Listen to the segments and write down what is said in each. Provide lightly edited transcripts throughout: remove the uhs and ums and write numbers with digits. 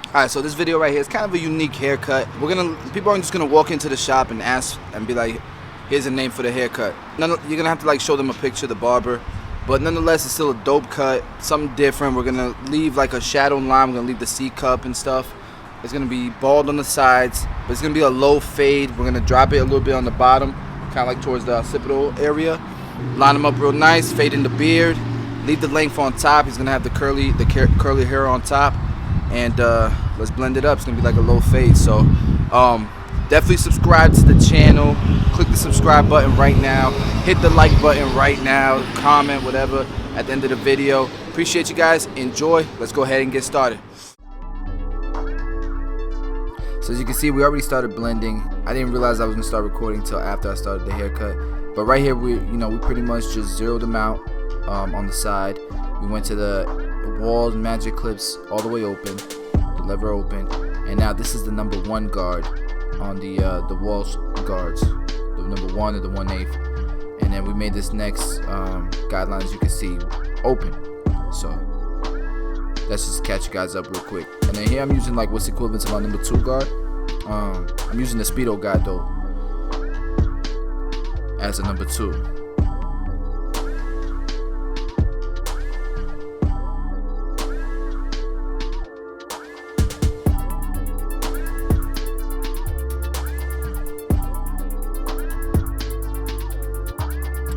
Alright, so this video right here is kind of a unique haircut. People aren't just gonna walk into the shop and ask and be like, here's a name for the haircut. You're gonna have to like show them a picture of the barber, but nonetheless it's still a dope cut, something different. We're gonna leave like a shadow line, we're gonna leave the C cup and stuff. It's gonna be bald on the sides, but it's gonna be a low fade. We're gonna drop it a little bit on the bottom, kind of like towards the occipital area. Line him up real nice, fade in the beard, leave the length on top. He's gonna have the curly hair on top. And let's blend it up. It's gonna be like a low fade. So definitely subscribe to the channel, click the subscribe button right now, hit the like button right now, comment, whatever at the end of the video. Appreciate you guys. Enjoy. Let's go ahead and get started. So as you can see, we already started blending. I didn't realize I was gonna start recording until after I started the haircut, but right here we pretty much just zeroed them out on the side. We went to the walls, magic clips all the way open, the lever open, and now this is the number 1 guard on the walls guards, the number 1 and the 1/8, and then we made this next guideline, as you can see, open. So let's just catch you guys up real quick. And then here I'm using like what's equivalent to my number 2 guard. I'm using the Speedo guide though as a number 2.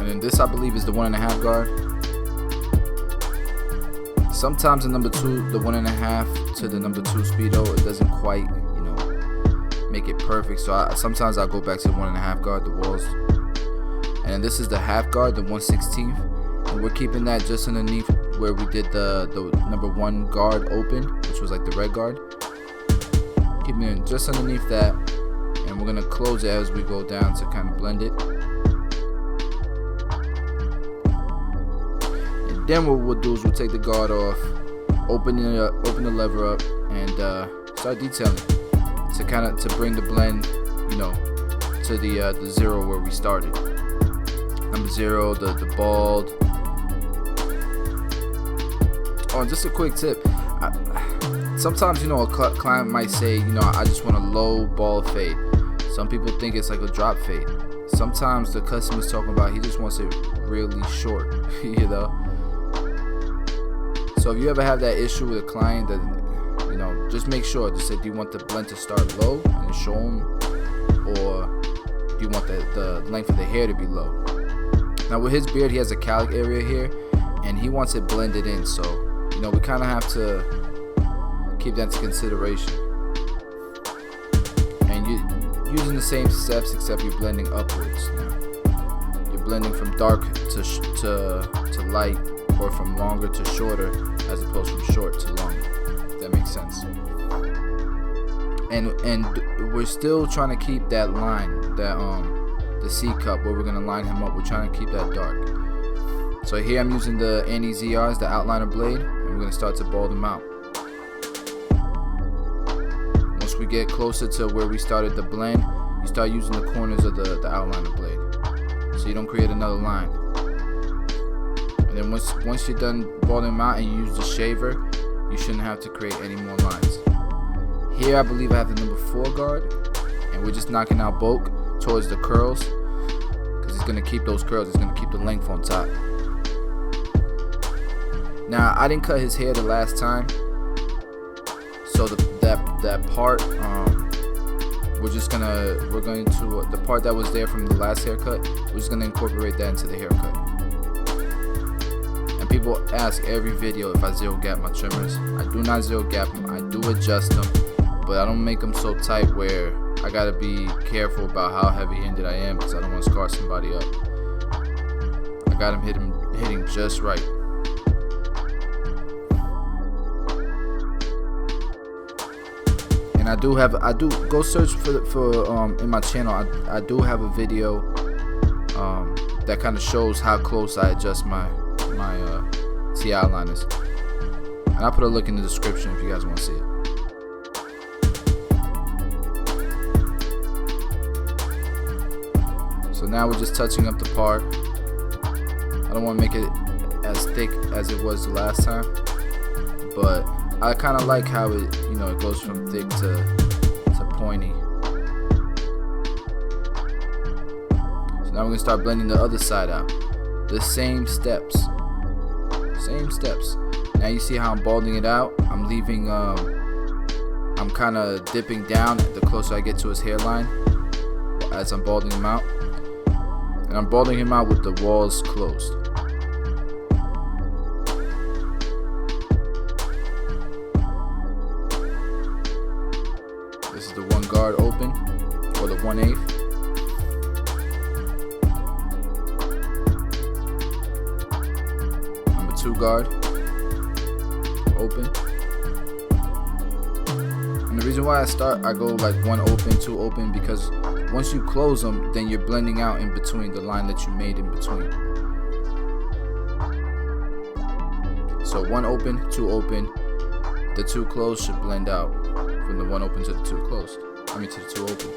And this I believe is the 1.5 guard. Sometimes the number 2, the 1.5 to the number 2 Speedo, it doesn't quite, make it perfect. So sometimes I'll go back to the 1.5 guard, the walls. And then this is the half guard, the 1/16, and we're keeping that just underneath where we did the number 1 guard open, which was like the red guard. Keeping it just underneath that, and we're gonna close it as we go down to kind of blend it. Then what we'll do is we'll take the guard off, open the lever up, and start detailing to bring the blend, to the 0 where we started. Number 0, the bald. Oh, and just a quick tip. Sometimes a client might say, I just want a low bald fade. Some people think it's like a drop fade. Sometimes the customer's talking about he just wants it really short, So if you ever have that issue with a client, that just make sure. Just say, do you want the blend to start low and show them, or do you want the length of the hair to be low? Now with his beard, he has a cowlick area here, and he wants it blended in. So we kind of have to keep that into consideration. And you're using the same steps, except you're blending upwards. Now you're blending from dark to light, or from longer to shorter, as opposed from short to long. If that makes sense. And we're still trying to keep that line, the C cup where we're gonna line him up. We're trying to keep that dark. So here I'm using the Anti-ZRs, the outliner blade, and we're gonna start to bald him out. Once we get closer to where we started the blend, you start using the corners of the outliner blade, so you don't create another line. And then once you're done balding him out and you use the shaver, you shouldn't have to create any more lines. Here I believe I have the number 4 guard, and we're just knocking out bulk towards the curls, because he's going to keep those curls, he's going to keep the length on top. Now I didn't cut his hair the last time, so that part, we're going to the part that was there from the last haircut, we're just going to incorporate that into the haircut. People ask every video if I zero gap my trimmers. I do not zero gap them. I do adjust them, but I don't make them so tight where I gotta be careful about how heavy-handed I am, because I don't want to scar somebody up. I got him hitting just right. And I do go search for in my channel. I do have a video that kind of shows how close I adjust my C outliners, and I'll put a link in the description if you guys want to see it. So now we're just touching up the part. I don't want to make it as thick as it was the last time, but I kind of like how it, you know, it goes from thick to pointy. So now we're gonna start blending the other side out. The same steps. Now you see how I'm balding it out. I'm leaving, I'm kind of dipping down the closer I get to his hairline as I'm balding him out. And I'm balding him out with the walls closed. This is the 1 guard open, or the 1/8. Number 2 guard open. And the reason why I go like 1 open, 2 open, because once you close them, then you're blending out in between the line that you made in between. So 1 open, 2 open. The 2 closed should blend out from the 1 open to the 2 closed. I mean to the 2 open.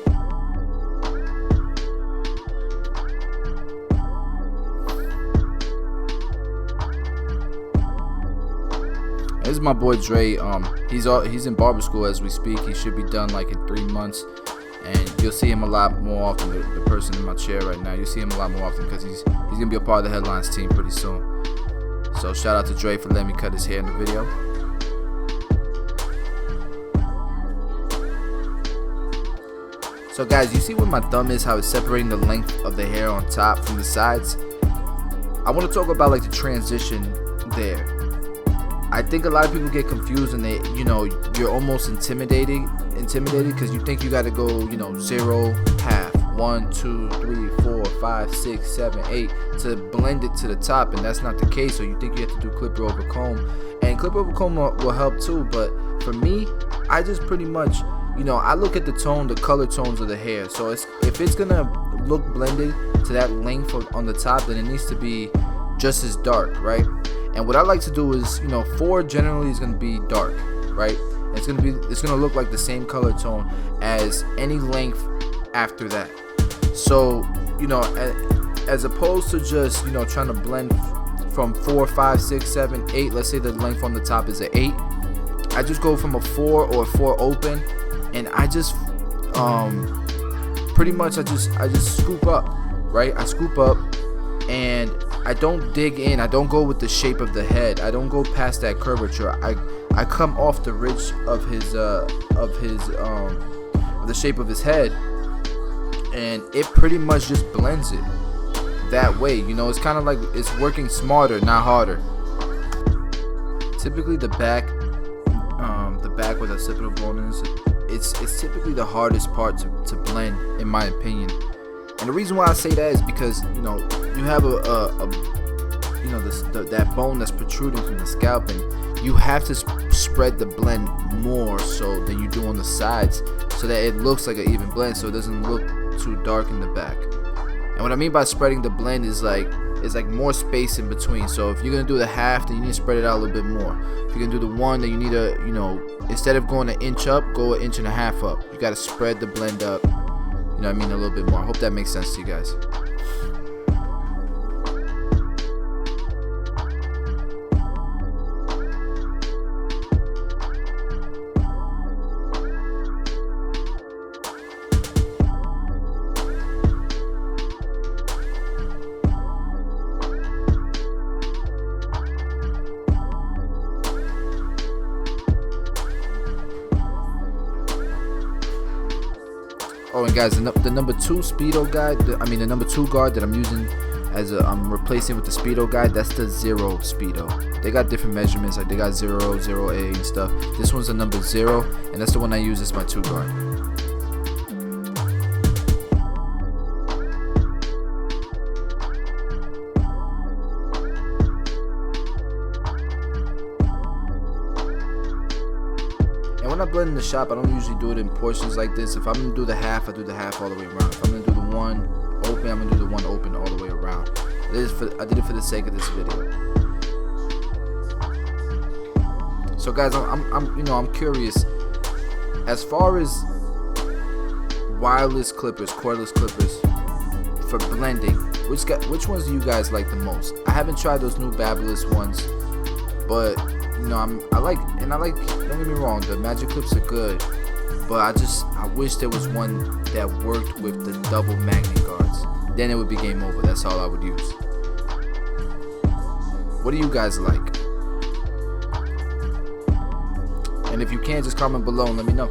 This is my boy Dre. He's in barber school as we speak. He should be done like in 3 months, and you'll see him a lot more often. The person in my chair right now, you'll see him a lot more often because he's gonna be a part of the Headlines team pretty soon. So shout out to Dre for letting me cut his hair in the video. So guys, you see where my thumb is, how it's separating the length of the hair on top from the sides? I want to talk about like the transition there. I think a lot of people get confused and they, you know, you're almost intimidated because you think you got to go, you know, 0, half, 1, 2, 3, 4, 5, 6, 7, 8 to blend it to the top, and that's not the case. So you think you have to do clipper over comb, and clipper over comb will help too. But for me, I just pretty much, you know, I look at the tone, the color tones of the hair. So if it's gonna look blended to that length on the top, then it needs to be just as dark, right? And what I like to do is, you know, 4 generally is gonna be dark, right? It's gonna look like the same color tone as any length after that. So, you know, as opposed to just, you know, trying to blend from 4, 5, 6, 7, 8. Let's say the length on the top is an 8. I just go from a 4 or a 4 open, and I just pretty much I just scoop up, right? I scoop up, and I don't dig in. I don't go with the shape of the head. I don't go past that curvature. I come off the ridge of the shape of his head, and it pretty much just blends it that way. You know, it's kind of like it's working smarter, not harder. Typically the back where the occipital bone is, it's typically the hardest part to blend, in my opinion. And the reason why I say that is because, you know, you have that bone that's protruding from the scalp, and you have to spread the blend more so than you do on the sides, so that it looks like an even blend, so it doesn't look too dark in the back. And what I mean by spreading the blend is like more space in between. So if you're gonna do the half, then you need to spread it out a little bit more. If you're gonna do the 1, then you need to, you know, instead of going 1 inch up, go 1.5 inches up. You gotta spread the blend up, you know what I mean, a little bit more. I hope that makes sense to you guys. Oh, and guys, the number 2 speedo guide, the number 2 guard that I'm using I'm replacing with the speedo guide, that's the 0 speedo. They got different measurements, like they got 0, 0A and stuff. This one's the number 0, and that's the one I use as my 2 guard. And when I blend in the shop, I don't usually do it in portions like this. If I'm gonna do the half, I do the half all the way around. If I'm gonna do the 1 open, I'm gonna do the 1 open all the way around. I did it for the sake of this video. So guys, I'm curious, as far as wireless clippers, cordless clippers for blending, which ones do you guys like the most? I haven't tried those new Babyliss ones, but you know, I like, don't get me wrong, the magic clips are good, but I wish there was one that worked with the double magnet guards. Then it would be game over. That's all I would use. What do you guys like? And if you can, just comment below and let me know.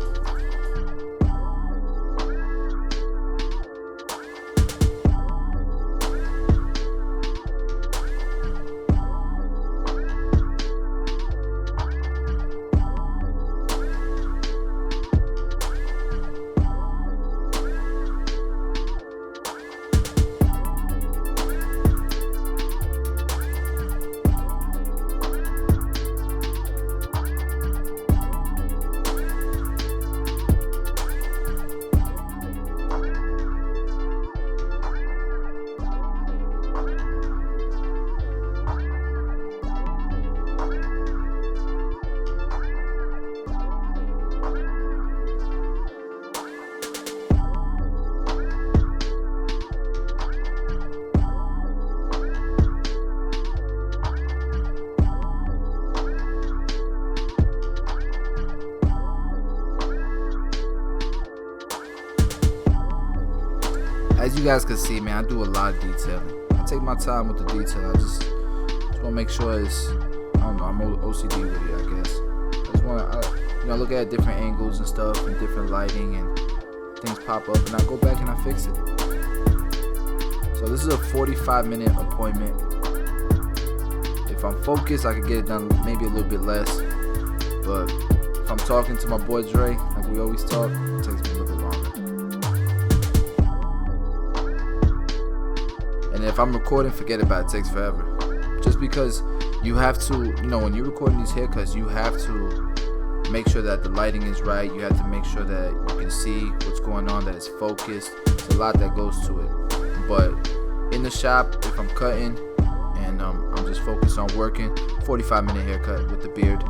As you guys can see, man, I do a lot of detailing. I take my time with the detail. I just want to make sure it's, I don't know, I'm OCD with it, I guess. I just want to, look at different angles and stuff and different lighting, and things pop up, and I go back and I fix it. So this is a 45-minute appointment. If I'm focused, I could get it done maybe a little bit less. But if I'm talking to my boy Dre, like we always talk, it takes me a little bit longer. And if I'm recording, forget about it. It takes forever. Just because you have to, when you're recording these haircuts, you have to make sure that the lighting is right. You have to make sure that you can see what's going on, that it's focused. There's a lot that goes to it. But in the shop, if I'm cutting and I'm just focused on working, 45-minute haircut with the beard.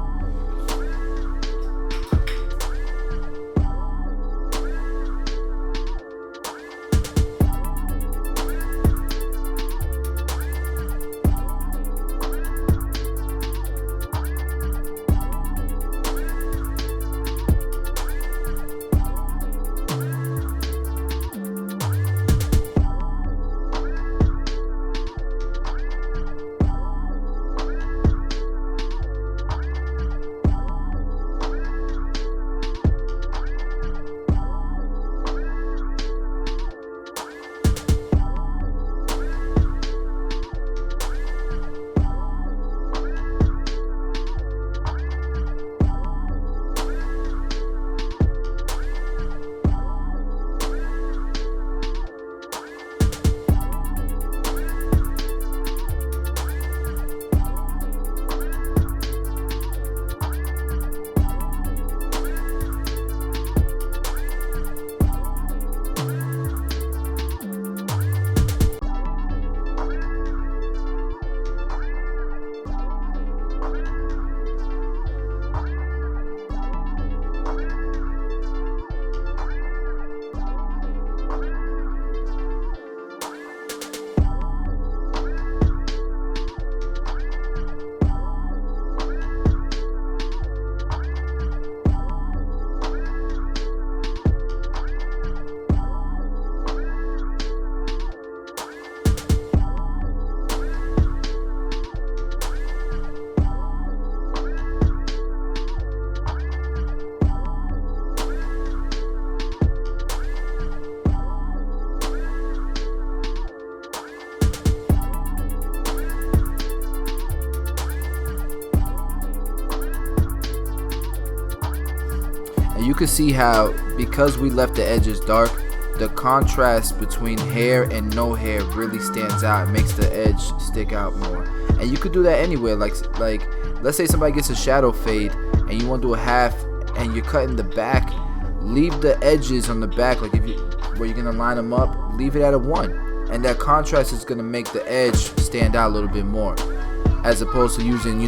And you can see how, because we left the edges dark, the contrast between hair and no hair really stands out. It makes the edge stick out more. And you could do that anywhere. Like let's say somebody gets a shadow fade and you want to do a half and you're cutting the back, leave the edges on the back, like where you're gonna line them up, leave it at a 1, and that contrast is gonna make the edge stand out a little bit more, as opposed to using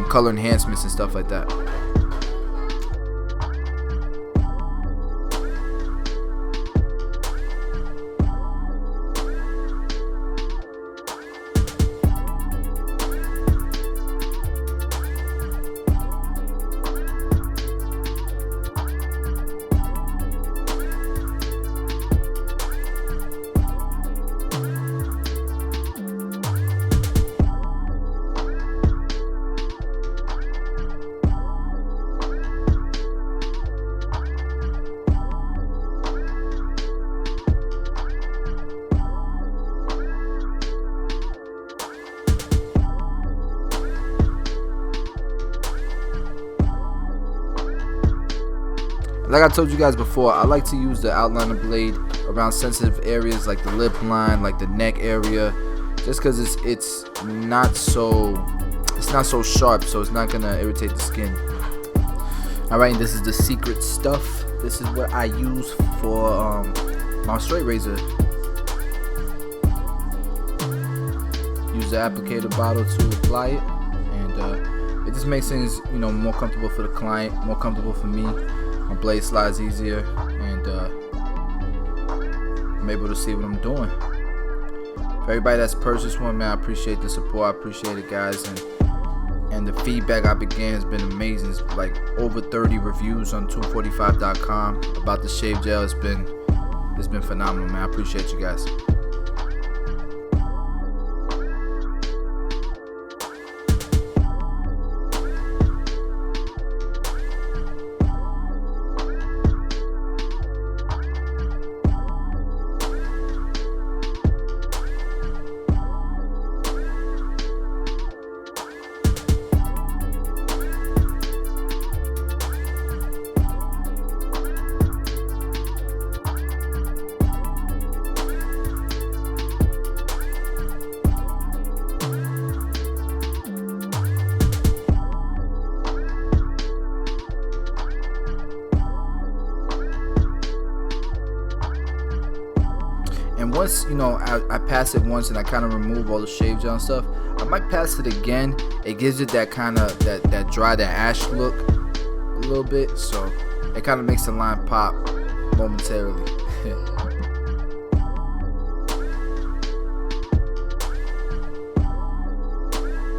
color enhancements and stuff like that. Like I told you guys before, I like to use the outliner blade around sensitive areas like the lip line, like the neck area, just because it's not so sharp, so it's not gonna irritate the skin. Alright, this is the secret stuff. This is what I use for my straight razor. Use the applicator bottle to apply it, and it just makes things, you know, more comfortable for the client, more comfortable for me. My blade slides easier, and I'm able to see what I'm doing. For everybody that's purchased one, man, I appreciate the support. I appreciate it, guys, and the feedback I've been getting has been amazing. It's like over 30 reviews on 245.com about the shave gel. It's been phenomenal, man. I appreciate you guys. And once, you know, I pass it once and I kind of remove all the shave gel and stuff, I might pass it again. It gives it that kind of that dry, that ash look a little bit, so it kind of makes the line pop momentarily.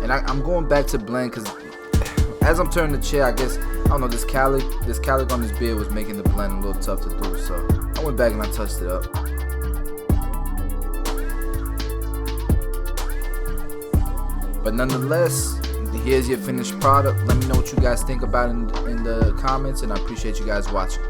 And I'm going back to blend because as I'm turning the chair, I guess, I don't know, this calic on this beard was making the blend a little tough to do, so I went back and I touched it up. But nonetheless, here's your finished product. Let me know what you guys think about it in the comments, and I appreciate you guys watching.